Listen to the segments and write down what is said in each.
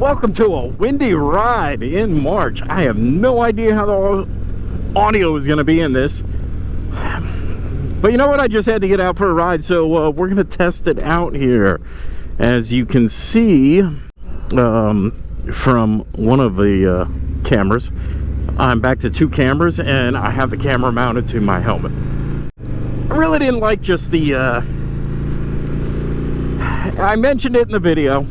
Welcome to a windy ride in March. I have no idea how the audio is going to be in this. But you know what? I just had to get out for a ride, so we're going to test it out here. As you can see from one of the cameras, I'm back to 2 cameras, and I have the camera mounted to my helmet. I really didn't like just the... I mentioned it in the video.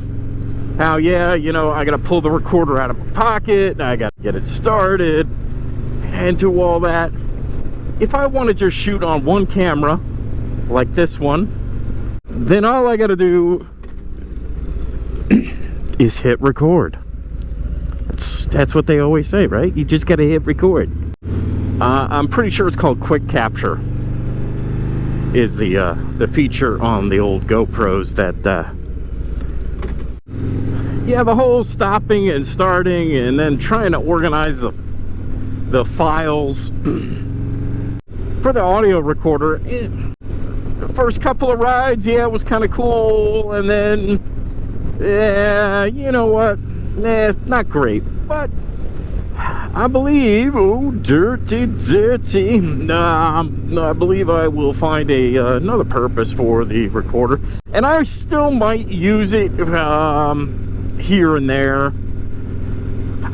How, yeah, you know, I got to pull the recorder out of my pocket, and I got to get it started, and do all that. If I want to just shoot on one camera, like this one, then all I got to do is hit record. That's what they always say, right? You just got to hit record. I'm pretty sure it's called quick capture. Is the feature on the old GoPros that yeah, the whole stopping and starting and then trying to organize the files for the audio recorder. The first couple of rides, yeah, it was kind of cool, and then, yeah, you know what, not great, but I believe, oh, dirty, I believe I will find another purpose for the recorder, and I still might use it here and there.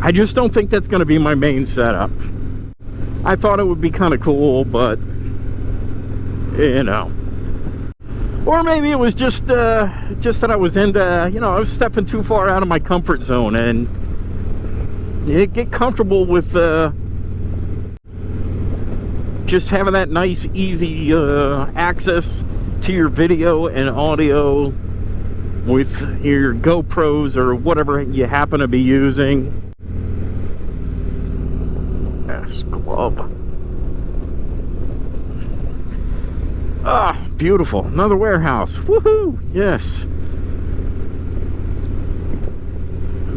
I just don't think that's going to be my main setup. I thought it would be kind of cool, but you know, or maybe it was just that I was into, you know, I was stepping too far out of my comfort zone, and you get comfortable with just having that nice, easy access to your video and audio with your GoPros or whatever you happen to be using. Yes, glove. Ah, beautiful. Another warehouse. Woohoo! Yes.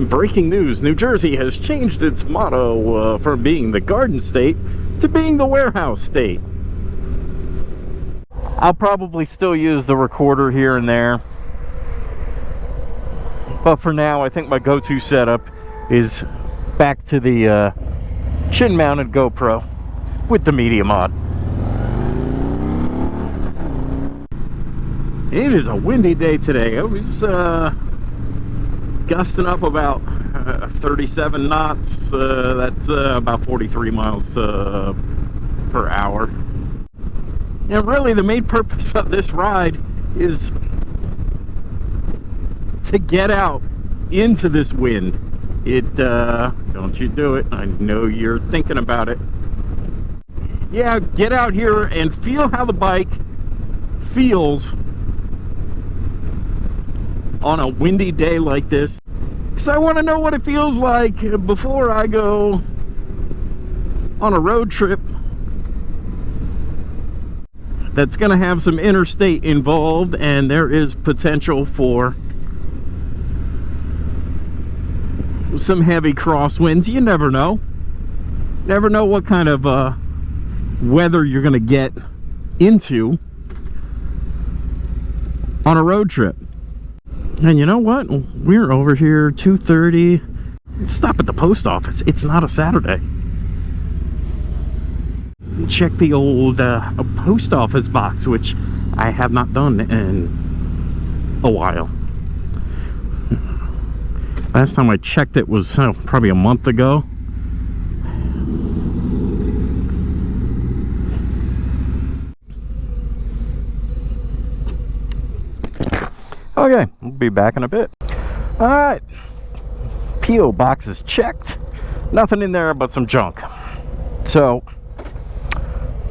Breaking news. New Jersey has changed its motto from being the Garden State to being the Warehouse State. I'll probably still use the recorder here and there, but for now, I think my go-to setup is back to the chin-mounted GoPro with the media mod. It is a windy day today. It was gusting up about 37 knots. That's about 43 miles per hour. And really, the main purpose of this ride is to get out into this wind. Don't you do it. I know you're thinking about it. Yeah, get out here and feel how the bike feels on a windy day like this. Because I want to know what it feels like before I go on a road trip that's going to have some interstate involved, and there is potential for some heavy crosswinds. You never know. Never know what kind of weather you're going to get into on a road trip. And you know what? We're over here 2:30. Stop at the post office. It's not a Saturday. Check the old post office box, which I have not done in a while. Last time I checked it was probably a month ago. Okay, we'll be back in a bit. Alright, P.O. box is checked. Nothing in there but some junk. So,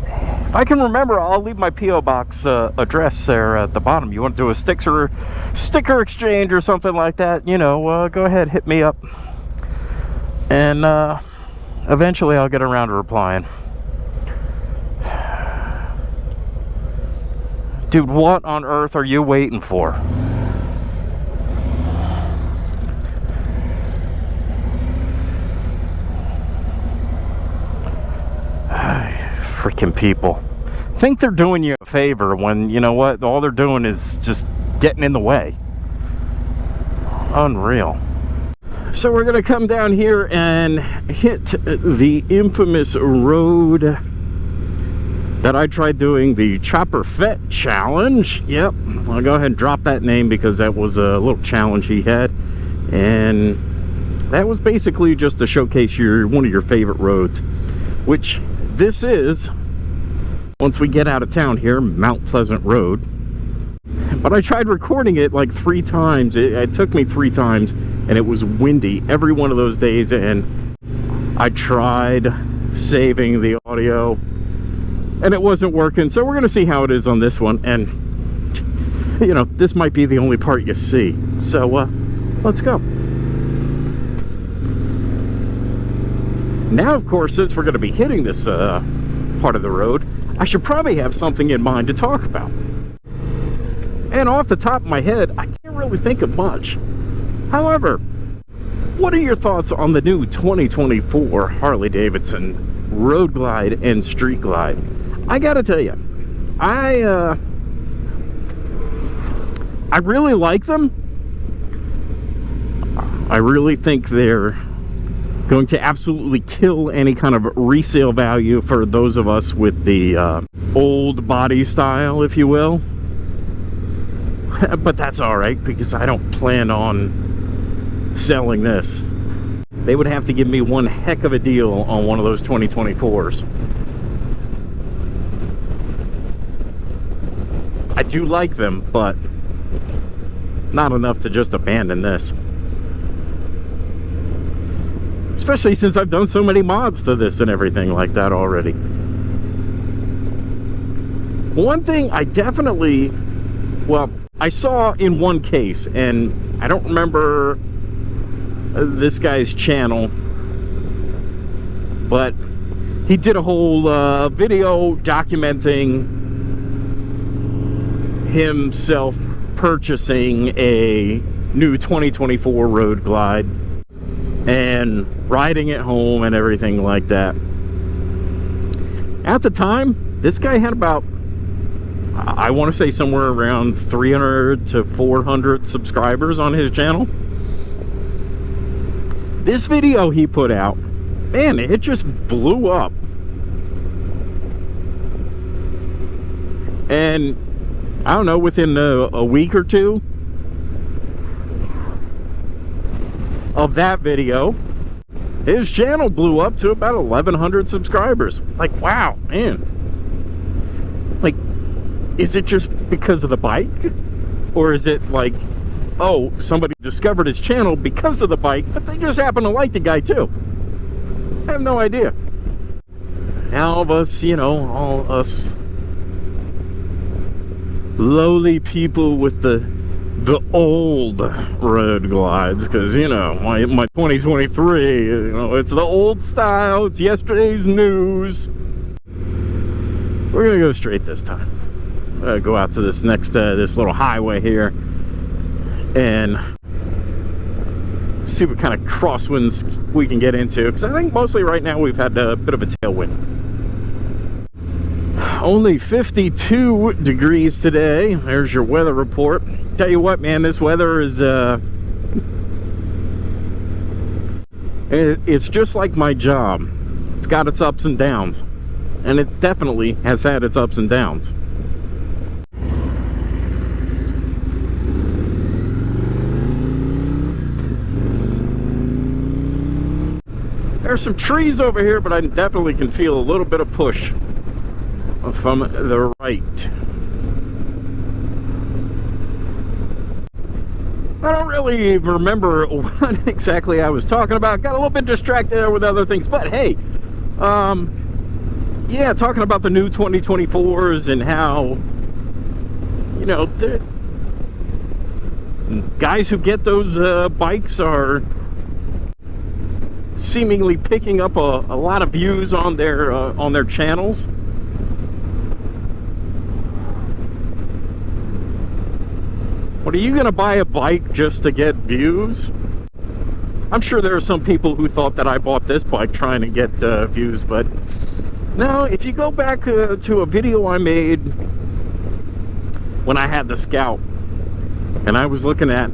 if I can remember, I'll leave my P.O. box address there at the bottom. You want to do a sticker exchange or something like that, you know, go ahead, hit me up. And eventually I'll get around to replying. Dude, what on earth are you waiting for? Freaking people think they're doing you a favor when, you know what, all they're doing is just getting in the way. Unreal. So we're gonna come down here and hit the infamous road that I tried doing the Chopper Fett challenge. Yep, I'll go ahead and drop that name because that was a little challenge he had, and that was basically just to showcase one of your favorite roads, which this is, once we get out of town here, Mount Pleasant Road. But I tried recording it like 3 times. It took me 3 times, and it was windy every one of those days, and I tried saving the audio and it wasn't working. So we're gonna see how it is on this one, and you know, this might be the only part you see. So let's go. Now, of course, since we're gonna be hitting this part of the road, I should probably have something in mind to talk about. And off the top of my head, I can't really think of much. However, what are your thoughts on the new 2024 Harley-Davidson Road Glide and Street Glide? I gotta tell you, I really like them. I really think they're going to absolutely kill any kind of resale value for those of us with the old body style, if you will. But that's all right, because I don't plan on selling this. They would have to give me one heck of a deal on one of those 2024s. I do like them, but not enough to just abandon this. Especially since I've done so many mods to this and everything like that already. One thing I definitely, well, I saw in one case, and I don't remember this guy's channel, but he did a whole video documenting himself purchasing a new 2024 Road Glide and riding it home and everything like that. At the time, this guy had about, I want to say somewhere around 300 to 400 subscribers on his channel. This video he put out, man, it just blew up. And I don't know, within a week or two of that video, his channel blew up to about 1,100 subscribers. Like, wow, man. Like, is it just because of the bike? Or is it like, oh, somebody discovered his channel because of the bike, but they just happen to like the guy too? I have no idea. Now all of us, you know, all us lowly people with the old Road Glides, because, you know, my 2023, you know, it's the old style, it's yesterday's news. We're gonna go straight this time. Go out to this next this little highway here and see what kind of crosswinds we can get into, because I think mostly right now we've had a bit of a tailwind. Only 52 degrees today. There's your weather report. Tell you what, man, this weather is it's just like my job. It's got its ups and downs, and it definitely has had its ups and downs. There's some trees over here, but I definitely can feel a little bit of push from the right. I don't really remember what exactly I was talking about. Got a little bit distracted there with other things, but hey, yeah, talking about the new 2024s and how, you know, the guys who get those bikes are seemingly picking up a lot of views on their channels. What, are you gonna buy a bike just to get views? I'm sure there are some people who thought that I bought this bike trying to get views, but no, if you go back to a video I made when I had the Scout, and I was looking at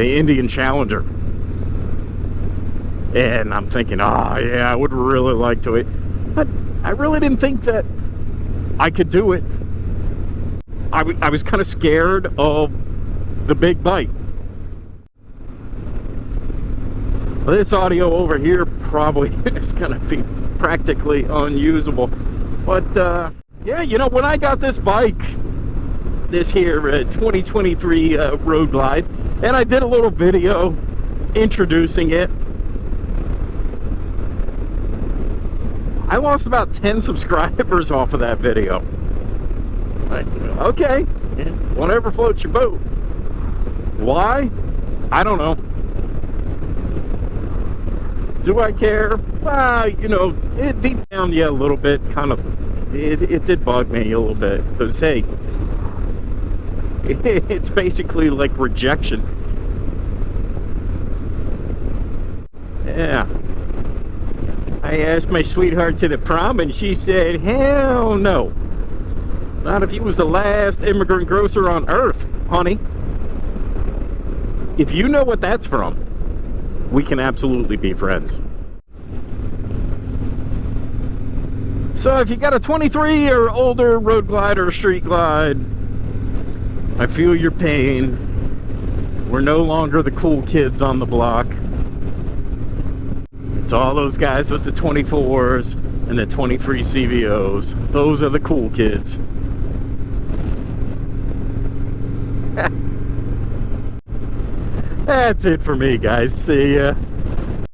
the Indian Challenger. And I'm thinking, oh yeah, I would really like to it. But I really didn't think that I could do it. I was kind of scared of the big bite. Well, this audio over here probably is going to be practically unusable. But yeah, you know, when I got this bike, this here 2023 Road Glide, and I did a little video introducing it, I lost about 10 subscribers off of that video. Like, okay, whatever floats your boat. Why? I don't know. Do I care? You know, deep down, yeah, a little bit, kind of, it did bug me a little bit, because, hey, it's basically like rejection. Yeah. I asked my sweetheart to the prom, and she said, hell no. Not if you was the last immigrant grocer on earth, honey. If you know what that's from, we can absolutely be friends. So if you got a 23 or older Road Glide or Street Glide, I feel your pain. We're no longer the cool kids on the block. It's all those guys with the 24s and the 23 CVOs. Those are the cool kids. That's it for me, guys. See ya.